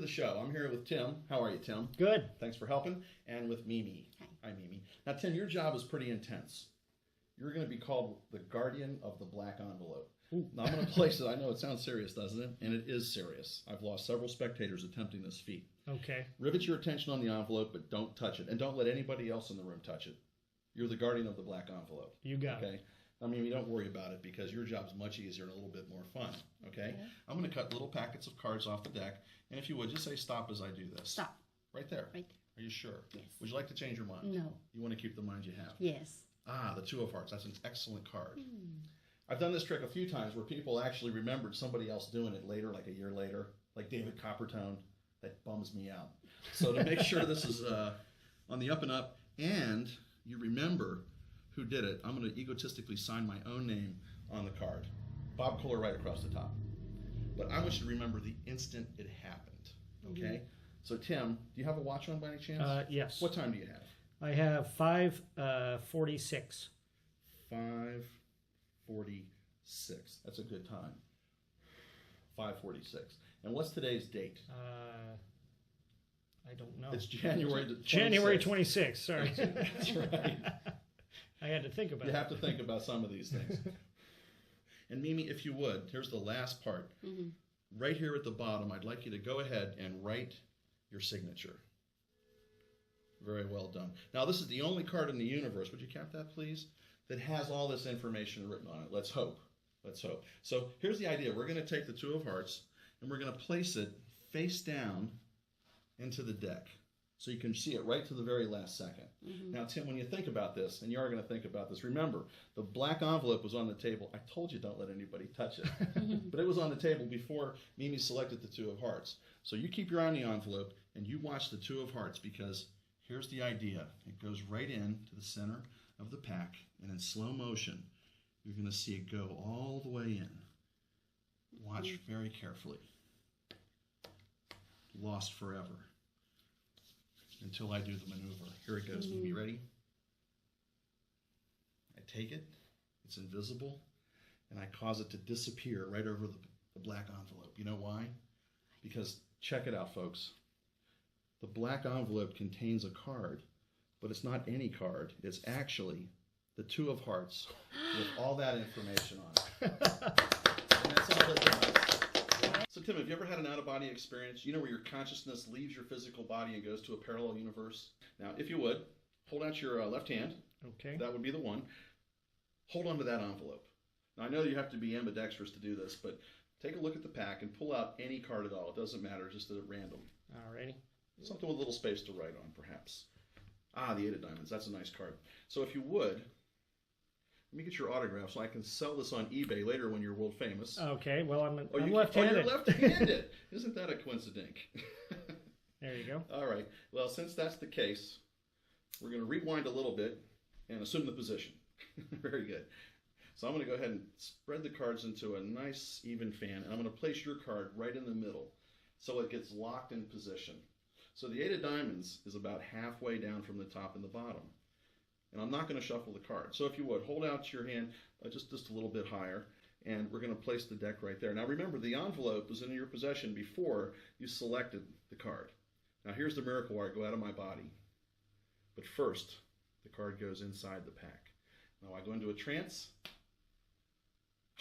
the show. I'm here with Tim. How are you, Tim? Good. Thanks for helping. And with Mimi. Hi. Hi, Mimi. Now, Tim, your job is pretty intense. You're going to be called the guardian of the black envelope. Ooh. Now, I'm going to place it. I know it sounds serious, doesn't it? And it is serious. I've lost several spectators attempting this feat. Okay. Rivet your attention on the envelope, but don't touch it. And don't let anybody else in the room touch it. You're the guardian of the black envelope. You got okay? it. I mean, you don't worry about it because your job's much easier and a little bit more fun, okay? I'm going to cut little packets of cards off the deck. And if you would, just say stop as I do this. Stop. Right there. Right there. Are you sure? Yes. Would you like to change your mind? No. You want to keep the mind you have? Yes. Ah, the Two of Hearts. That's an excellent card. I've done this trick a few times where people actually remembered somebody else doing it later, like a year later, like David Coppertone. That bums me out. So to make sure this is on the up and up and you remember who did it, I'm going to egotistically sign my own name on the card. Bob Kohler right across the top. But I want you to remember the instant it happened, okay? So Tim, do you have a watch on by any chance? Yes. What time do you have? I have 5:46. 5:46. That's a good time. 5:46. And what's today's date? I don't know. It's January the 26th. January 26th. Sorry. That's right. I had to think about it. You have to think about some of these things. And Mimi, if you would, here's the last part. Right here at the bottom, I'd like you to go ahead and write your signature. Very well done. Now, this is the only card in the universe, would you count that, please, that has all this information written on it. Let's hope. Let's hope. So here's the idea. We're going to take the Two of Hearts, and we're going to place it face down into the deck. So you can see it right to the very last second. Now, Tim, when you think about this, and you are going to think about this, remember, the black envelope was on the table. I told you don't let anybody touch it. But it was on the table before Mimi selected the Two of Hearts. So you keep your eye on the envelope, and you watch the Two of Hearts, because here's the idea. It goes right in to the center of the pack, and in slow motion, you're going to see it go all the way in. Watch very carefully. Lost forever. Until I do the maneuver. Here it goes. Mimi, ready? I take it. It's invisible. And I cause it to disappear right over the black envelope. You know why? Because, check it out, folks. The black envelope contains a card, but it's not any card. It's actually the Two of Hearts with all that information on it. And that's all it does. So Tim, have you ever had an out-of-body experience? You know where your consciousness leaves your physical body and goes to a parallel universe? Now, if you would, hold out your left hand. Okay. That would be the one. Hold on to that envelope. Now, I know you have to be ambidextrous to do this, but take a look at the pack and pull out any card at all. It doesn't matter, just at random. Alrighty. Something with a little space to write on, perhaps. Ah, the Eight of Diamonds. That's a nice card. So if you would, let me get your autograph so I can sell this on eBay later when you're world famous. Okay, well, I'm Oh, left-handed. you're left-handed. Isn't that a coincidence? There you go. All right. Well, since that's the case, we're going to rewind a little bit and assume the position. Very good. So I'm going to go ahead and spread the cards into a nice even fan, and I'm going to place your card right in the middle so it gets locked in position. So the Eight of Diamonds is about halfway down from the top and the bottom. And I'm not going to shuffle the card. So if you would, hold out your hand just a little bit higher, and we're going to place the deck right there. Now remember, the envelope was in your possession before you selected the card. Now here's the miracle where I go out of my body. But first, the card goes inside the pack. Now I go into a trance.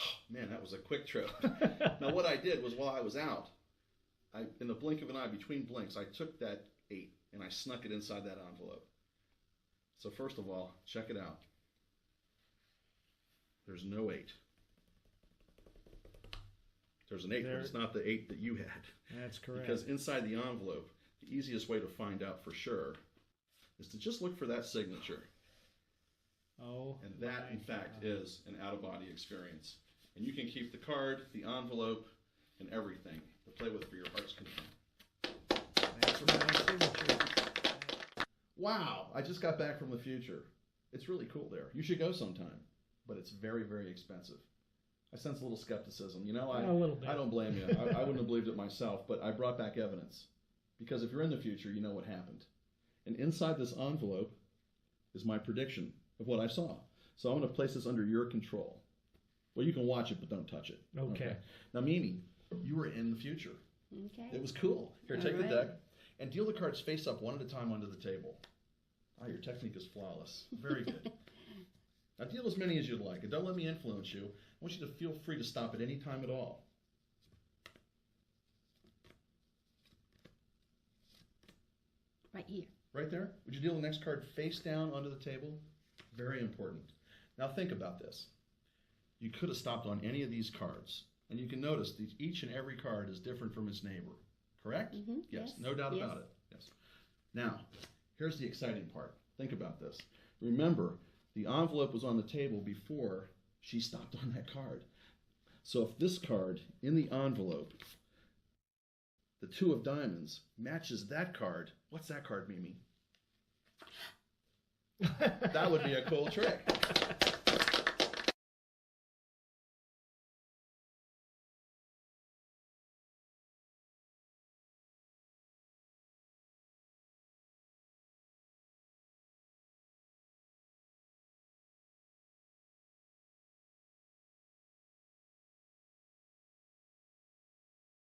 Oh, man, that was a quick trip. Now what I did was while I was out, in the blink of an eye, between blinks, I took that 8 and I snuck it inside that envelope. So first of all, check it out. There's no 8. There's an 8, but it's not the 8 that you had. That's correct. Because inside the envelope, the easiest way to find out for sure is to just look for that signature. Oh. And that, in fact, is an out-of-body experience. And you can keep the card, the envelope, and everything to play with for your heart's content. That's my signature. Wow, I just got back from the future. It's really cool there. You should go sometime, but it's very, very expensive. I sense a little skepticism. You know, A little bit. I don't blame you. I wouldn't have believed it myself, but I brought back evidence. Because if you're in the future, you know what happened. And inside this envelope is my prediction of what I saw. So I'm going to place this under your control. Well, you can watch it, but don't touch it. Okay. Now, Mimi, you were in the future. Okay. It was cool. Here, All take right. the deck and deal the cards face up one at a time onto the table. Ah, your technique is flawless. Very good. Now deal as many as you'd like, and don't let me influence you. I want you to feel free to stop at any time at all. Right here. Right there? Would you deal the next card face down onto the table? Very important. Now think about this. You could have stopped on any of these cards, and you can notice that each and every card is different from its neighbor. Correct? Mm-hmm. Yes, no doubt about it. Yes. Now, here's the exciting part. Think about this. Remember, the envelope was on the table before she stopped on that card. So if this card in the envelope, the 2 of diamonds, matches that card, what's that card, Mimi? That would be a cool trick.